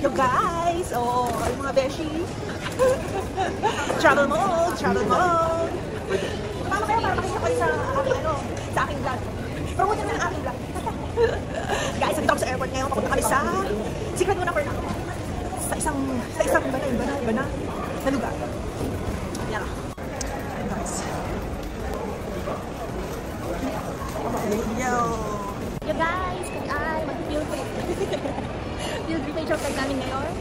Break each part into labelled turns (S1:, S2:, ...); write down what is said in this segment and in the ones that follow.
S1: Yo guys! Oh, yung mga beshi. Travel mode! Travel mode! Mama kayo para makita kayo sa aking vlog. Promote naman ang aking vlog. Guys, nandito ako sa airport ngayon. Papunta kami sa Secret Muna for now. Sa isang iba na lugar. Yan ako. Guys. Yo guys! Kami ay mag-field trip. Field trip yung vlog namin ngayon.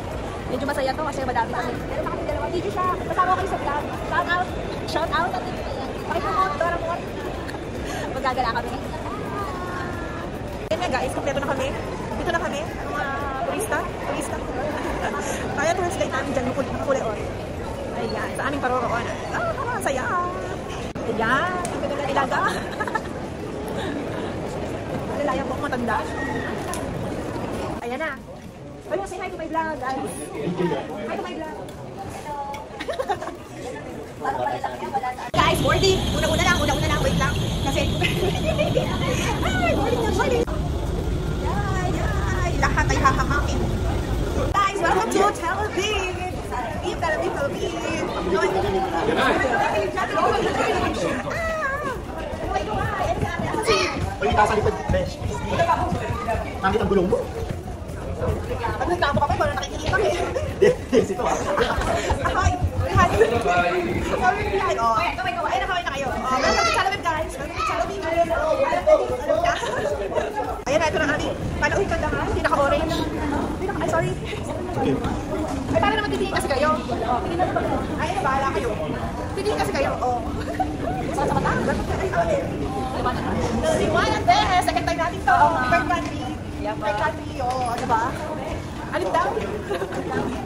S1: Medyo masaya to kasi madami kami. Pero kami dalawa. Video siya. Kasama ko kayo sa vlog. Shout out! Shout out! Pakipromote! Dora mo! Magagala kami. Yan nga guys, kompleto na kami. Dito na kami. Ang mga turista. Kaya tourist guide namin dyan. Makulay on. Ayan. Sa aming paroroonan. Saya! Ayan. Ang ganda na ilaga. Alilaya po akong matanda. Ayan na. Ay, say hi to my vlog, guys. Hi to my vlog. Guys, boarding. Una-una lang. Wait lang. Kasi... Ay, boarding. Yay. Lahat ay hahamakin. Guys, welcome to Tel Aviv. Tel Aviv.
S2: Ay, nasa likod, besh. Nakit ang gulong mo.
S1: Pag nagtamo ka pa, parang nakikinig kami.
S2: Yes, ito ah.
S1: Ahoy! Sorry, oh. Ay, nakaway na kayo. Welcome to Tel Aviv, guys. Welcome to Tel Aviv. Alam na. Ayan na, ito na kami. Panuhin ka naman. Hindi naka-orange. Ay, sorry. Ay, para naman titingin kasi kayo. Ay, bahala kayo. Titingin kasi kayo. Saan sa mata? Ay, Naliwanag din. Second time natin to. Third country. Third country, ano ba? Alin daw?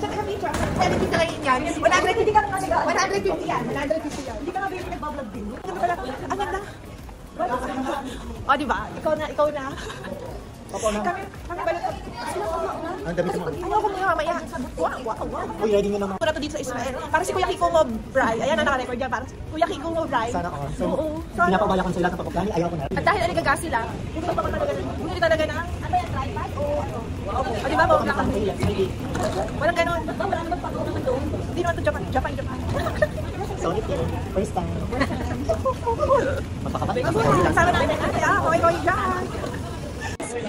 S1: Saan ka picture? 70 na rin yan. 150 ka kasi. 150 yan. 150 yan. Hindi ka nga ba yung nagbablog din? Ang ganda. O, diba? Ikaw na. Kami balot.
S2: Ang dami naman.
S1: Ayaw ko muna mamaya. Wow.
S2: Uy, ready nga naman.
S1: Muna to dito sa Israel. Para si Kuya Kiko mo, Bray. Ayan, naka-record yan. Para si Kuya Kiko mo, Bray.
S2: Sana all. So,
S1: Oo.
S2: pinapabalakan sila kapag plani, ayaw ko na.
S1: At dahil aligaga sila, bumili talaga na, ano yan, tripod? O diba, bawag lang kami. Walang ganun. Hindi naman to Japan.
S2: Sorry, first time. Mapakapat.
S1: Kasama namin. Okay, dyan.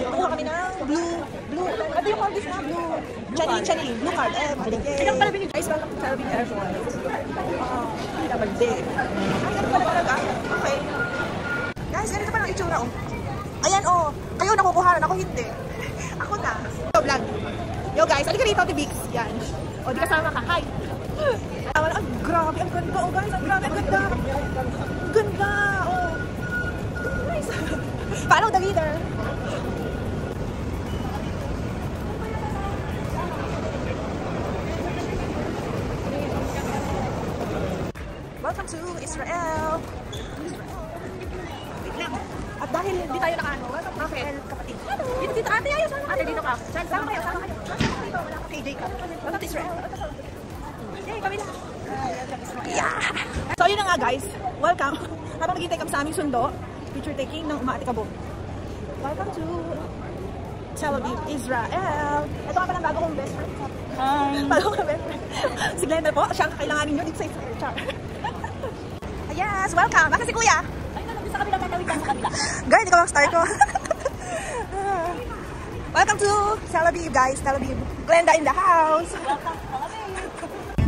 S1: Kumuha kami ng blue. Ano yung call this na? Blue. Chani. Blue card. Ilang pala binigay. Guys, welcome to Tel Aviv Airport. Double day. Ay, ano pala talaga? Okay. Guys, ganito pa ng itsura, oh. Ayan, oh. Kayo nakukuhanan, ako hindi. Ako na. So, vlog. Yo, guys, halika rito, Tibix. Yan. O, di kasama ka. Hi. Ang grabe, ang ganda. Oh, guys, ang grabe, ang ganda. Ang ganda, oh. Nice. Follow the leader. Welcome to Israel. Wait lang. At dahil hindi tayo nakaano, welcome to Rafael, kapatid. Dito, ate, ayos. Ate, dito ka. Sama kayo. Dito, wala ka. KJ ka. Welcome to Israel. Yay, kami lang. Yeah! So, yun na nga guys. Welcome. Habang naghihintay kami sa aming sundo, picture taking ng umaatikabog. Welcome to Tel Aviv, Israel. Ito nga pa ng bago kong best friend. Hi! Bago kong best friend. Si Glenda po, siya ang kakailanganin nyo dito sa Israel. Yes, welcome. Baka si Kuya. Ay, sa kabila, tatawid ka sa kabila. Girl, ikaw ang star ko. Welcome to Tel Aviv, guys. Tel Aviv. Glenda in the house. Welcome to Tel Aviv.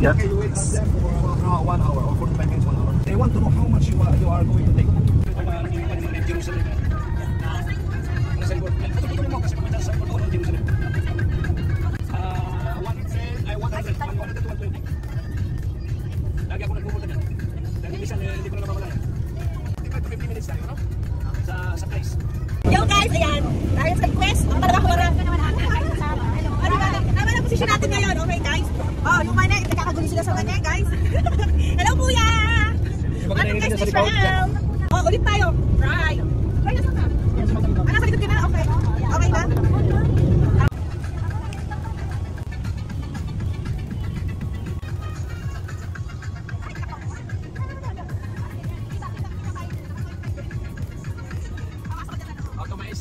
S2: Okay, you wait there for 1 hour or 45 minutes, 1 hour. They want to know how much you are going to take. Jerusalem. I 120. Lagi ako nagpupunta dyan. Dahil minsan hindi ko na namamalayan. 50 minutes tayo, no? Sa place.
S1: Yo guys, ayan. Dahil sa request, ang talaga ko marami naman natin. Ano ba? Tama na posisyon natin ngayon, okay guys? Oh, yung mana, nagkakagulo sila sa kanya, guys. Hello kuya! Ano guys, Israel? Oh, ulit tayo. Right. Right, nasa ka? Nasa likod ka na? Okay. Okay na?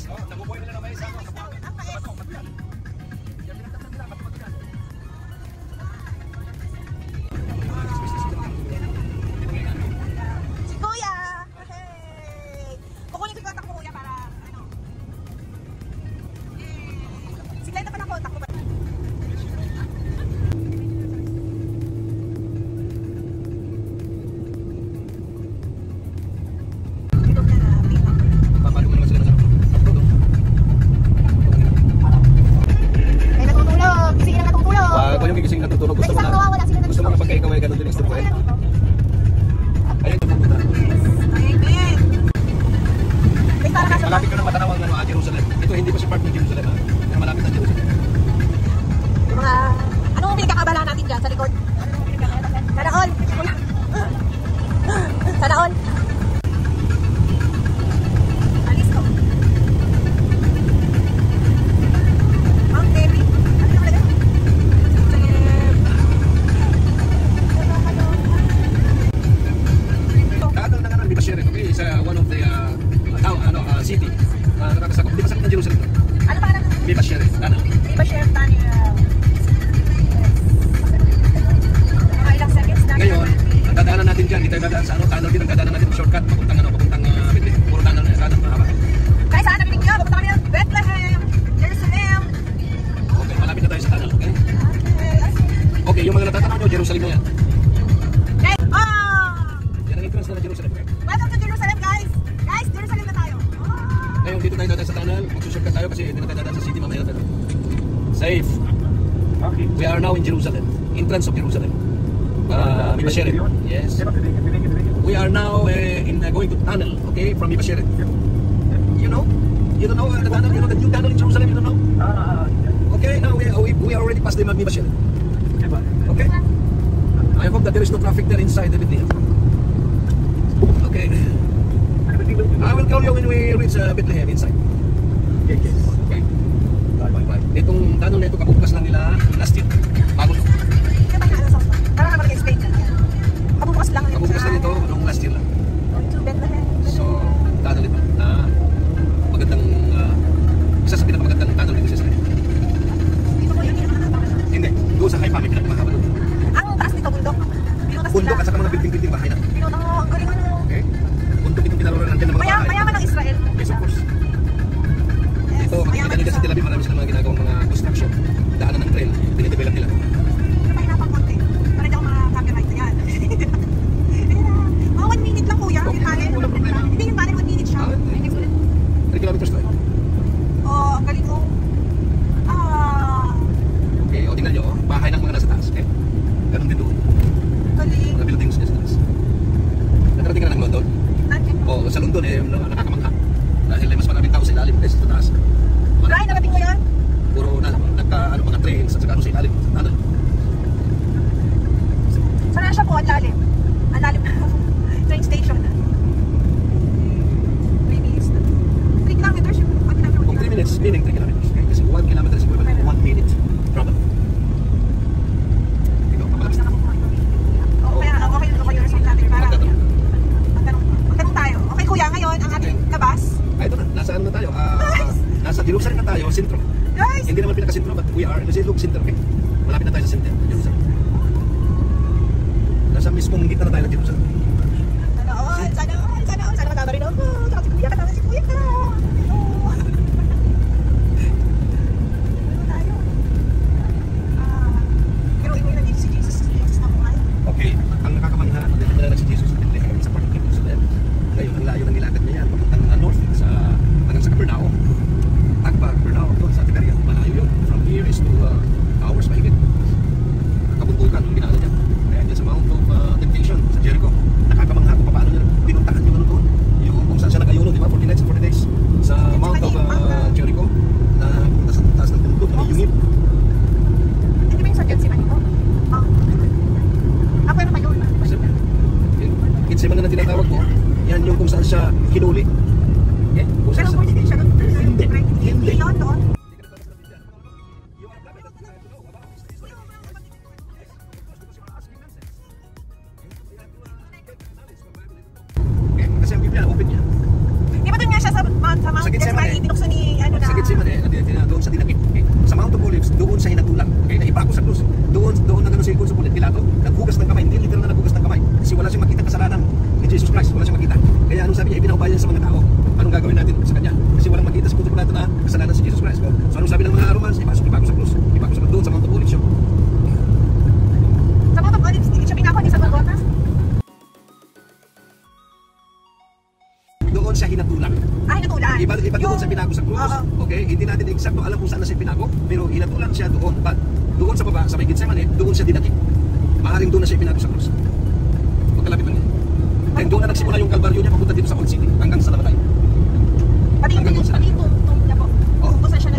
S2: Nabubuhay nila na mais. part ng Jerusalem, ha? Kaya malapit na Jerusalem.
S1: Yung mga, anong pinagkakabala natin dyan sa likod? Sana all. Sana all. Alis ko. Mount Debbie. Ano na talaga?
S2: Tatanong na nga ng Bibashiret, okay? Sa one of the city. Nakakasakop. Di ba sakop ng Jerusalem?
S1: Ano pa lang?
S2: Bibashiret. Ano?
S1: Di ba share tayo? Mga ilang seconds na.
S2: Ngayon, ang dadaanan natin dyan, hindi tayo dadaan sa tunnel din, ang dadaanan natin shortcut, papuntang Bethlehem. Puro tunnel na yan, mahaba.
S1: Guys, saan nabiling nyo? Pupunta kami ng Bethlehem, Jerusalem.
S2: Okay, malapit na tayo sa tunnel, okay?
S1: Okay.
S2: Okay, yung mga natatanong nyo, Jerusalem na yan.
S1: Guys,
S2: Yan ang entrance na ng Jerusalem, okay?
S1: welcome to Jerusalem, guys. Guys, Jerusalem na tayo.
S2: Ngayon, dito tayo dadaan sa tunnel, magsushortcut tayo kasi hindi na tayo dadaan sa city, mamaya na tayo. Safe. We are now in Jerusalem, entrance of Jerusalem. Bibashiret. Yes. We are now going to tunnel, okay, from Bibashiret. You know? You don't know the tunnel? You know the new tunnel in Jerusalem? You don't know? Okay, now we are already past the Bibashiret. Okay? I hope that there is no traffic there inside the Bethlehem. Okay. I will call you when we reach Bethlehem inside. Okay. Itong tunnel na ito, kabukas lang nila last year. Bago ito.
S1: Para ka mag-explain dyan. Kabubukas lang.
S2: Kabukas lang ito noong last year lang.
S1: Going to Bethlehem.
S2: So, tunnel ito na magandang, isa sa pinakamagandang tunnel dito sa Israel.
S1: Dito po yun.
S2: Hindi, doon sa Haipam, may pinagmahaba doon.
S1: Ang taas nito, bundok. Pinutas
S2: Bundok at
S1: nila.
S2: saka mga building-building bahay na.
S1: Pinutas, ang galing ano.
S2: Okay? Bundok itong pinaroran natin ng mga bahay.
S1: Mayaman ng Israel.
S2: Yes, of course. Dito, makikita nila sa Tel Aviv, marami silang mga ginagawang mga construction. Daanan ng trail, dinidevelop nila.
S1: Mahirapan konti. Para hindi ako mga-copyright na yan. Mga 1 minute lang kuya. Yung tunnel.
S2: Walang problema.
S1: Hindi yung tunnel, 1 minute siya.
S2: 3 kilometers to eh.
S1: Oh, ang galing mo.
S2: Okay, o tingnan nyo, bahay ng mga nasa taas. Okay? Ganun din doon.
S1: Galing.
S2: Mga buildings niya sa taas. Nakarating ka na ng London?
S1: Natin.
S2: O sa London eh, nakakamangha. Dahil mas maraming tao sa ilalim kaysa sa taas.
S1: Brian, narating mo yan?
S2: Puro mga trains at saka sa ilalim. Ano?
S1: Sana siya po, ang lalim. Ang lalim na. Train station. 3 minutes na. 3 kilometers yung 1 kilometer.
S2: Kung 3 minutes, meaning 3 kilometers. Okay? Kasi 1 kilometer is equivalent to 1 minute travel. Ikaw, kapalabas na.
S1: Okay yung result natin para magtanong tayo. Okay kuya, ngayon ang ating labas.
S2: Ito na, nasa ano na tayo? Nasa Jerusalem na tayo, sentro.
S1: Guys!
S2: Hindi naman pinaka-sentro, but we are in the center, okay? Malapit na tayo sa center, Jerusalem. Nasa mismong gitna na tayo ng Jerusalem.
S1: Sana magkaba rin ako. Saka si kuya, kasama si kuya ka. Tayo. Pero inuwi na dito si Jesus na buhay.
S2: Okay, ang nakakamangha, dinala na si Jesus sa Bethlehem sa part of Jerusalem. Ngayon, ang layo ng nilakad niya yan, papuntang north, hanggang sa Capernaum. Capernaum, doon sa Tiberias, malayo yun. From here is 2 hours mahigit. Kabuntukan, yung ginala niya. Kaya dyan sa Mount of Temptation, sa Jericho. Nakakamangha kung paano niya pinuntahan yung ano doon. Yung kung saan siya nag-ayuno, di ba? 40 nights and 40 days. Sa Mount of Jericho, na pumunta sa taas ng bundok, na yung
S1: Hindi ba yung sa Gethsemane ko? Ako yung mayon.
S2: Gethsemane na tinatawag mo, yan yung kung saan siya hinuli. Okay? Kung
S1: Pero
S2: saan
S1: pwede din siya doon.
S2: Hindi.
S1: Yun doon.
S2: Okay, kasi ang Biblia, open niya.
S1: Di ba doon nga siya sa Mount
S2: Sa Gethsemane,
S1: Gethsemane, binukso ni ano na.
S2: Sa Gethsemane, doon sa dinakip. Okay? Sa Mount of Olives, doon sa hinatulang. Okay? Naipako sa krus. Doon na gano'n si Pilato, naghugas ng kamay. Hindi literal na naghugas ng kamay. Kasi wala siyang makita kasalanan ni Jesus Christ. Wala siyang makita. Kaya anong sabi niya, ibinabayan sa mga tao. Anong gagawin natin sa kanya? Kasi walang makita si Pilato na kasalanan si Jesus Christ. So anong sabi ng mga Romans? Ipako sa krus. Ipako sa krus. Doon sa Mount of Olives yun.
S1: Sa Mount of Olives, hindi siya pinako ni sa Golgotha.
S2: Doon siya hinatulang.
S1: Hinatulan.
S2: Iba doon sa pinago sa krus. Okay? Hindi natin eksakto alam kung saan na siya pinago. Pero hinatulan siya doon. But doon sa baba, sa may Gethsemane, doon siya dinakip. Maaaring doon na siya pinago sa krus. Magkalapit lang yan. Then doon na nagsimula yung kalbaryo niya papunta dito sa Old City. Hanggang sa namatay.
S1: Pati yung niya po. Kung saan siya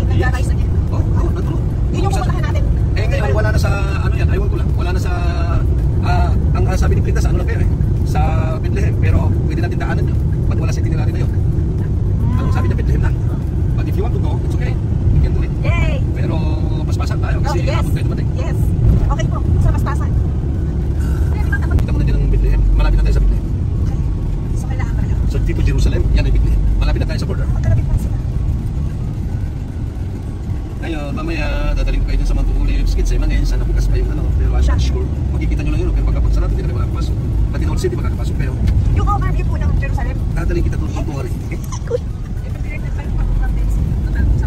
S2: mamaya dadaling ko kayo dun sa Mount Olives, Gethsemane, sana bukas pa yung ano, pero I'm not sure. Makikita nyo lang yun, pero pagkapag sarap, hindi na kayo makakapasok. Pati in All City, makakapasok kayo.
S1: Yung overview po ng Jerusalem.
S2: Dadaling kita doon, don't worry. Okay?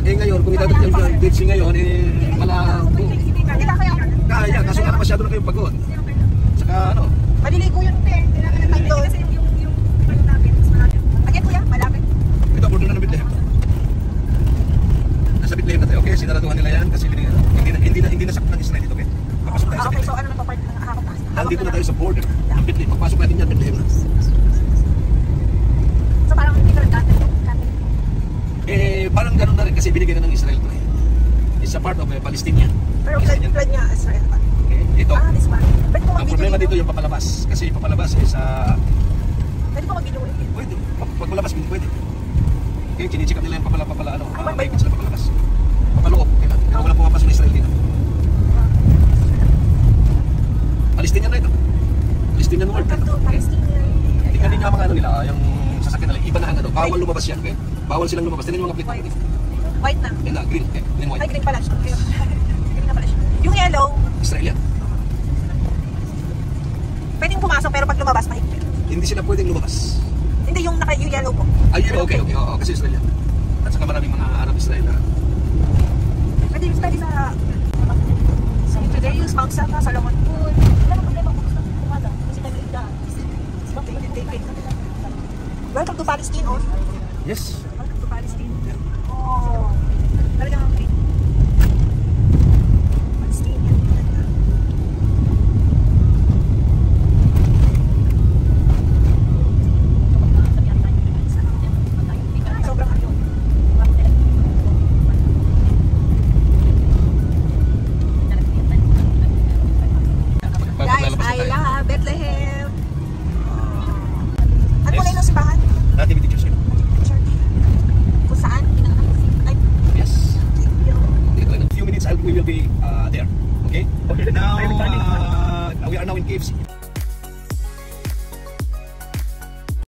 S2: Eh ngayon, kung idadating yung Dead Sea ngayon, malabo.
S1: Hindi ka kaya.
S2: Kaya, kaso nga masyado na kayong pagod. Saka ano,
S1: Maliligo yun, te. Kailangan ng time doon. Kasi yung malapit, mas malapit. Again, kuya, malapit.
S2: ito, bordo na ng Bethlehem. Nasa Bethlehem na tayo, okay? Sinaraduhan nila yan kasi hindi na sakto ng Israel dito, okay? Papasok tayo sa
S1: Okay, so
S2: Bethlehem.
S1: ano na pa part ng nakakapas?
S2: Nandito na tayo sa border ng Bethlehem. Pagpasok natin yan, Bethlehem na.
S1: So parang hindi ka nagkante.
S2: Parang ganun na rin kasi binigay na ng Israel to eh. It's a part of Palestinian.
S1: Pero
S2: Palestinian.
S1: plan niya, Israel.
S2: Okay, ito.
S1: This one. Pwede po
S2: Ang problema
S1: mag-video
S2: dito yung papalabas. Kasi papalabas is
S1: Pwede po mag-video ulit.
S2: pwede. Pag malabas, hindi pwede. Okay, chinichikap nila yung papala, may sila papalabas. Papaloob, okay lang. Pero walang pumapasok ng Israel dito. Palestinian na ito. Palestinian word.
S1: Welcome to Palestinian.
S2: Tingnan din nga mga ano nila, yung sasakyan nila. Iba na ang ano. Bawal lumabas yan, okay? Bawal silang lumabas. Tingnan yung mga plate natin.
S1: White na.
S2: Yan na, green. Okay, green white.
S1: Ay, green pala siya. Green na pala siya. Yung yellow,
S2: Israel yan.
S1: pwedeng pumasok pero pag lumabas, mahigpit.
S2: Hindi sila pwedeng lumabas.
S1: Hindi yung yung yellow po.
S2: Ay, yun, okay. Oo, kasi Israel yan. At saka maraming mga Arab Israel na
S1: Pwede yung study sa today use Mount Saka, Solomon Pool. Wala nang problema kung gusto mong pumasok. Kasi tayo ita. Welcome to Palestine, oh.
S2: yes.
S1: Welcome to Palestine. Oh. Talagang ang great. Palestine. Sobrang ayun. Guys, I love Bethlehem. Ano mo na yung simbahan?
S2: Nativity Church.
S1: Kung saan? Ay,
S2: Yes. In a few minutes, we will be there. Okay? Now, we are now in KFC.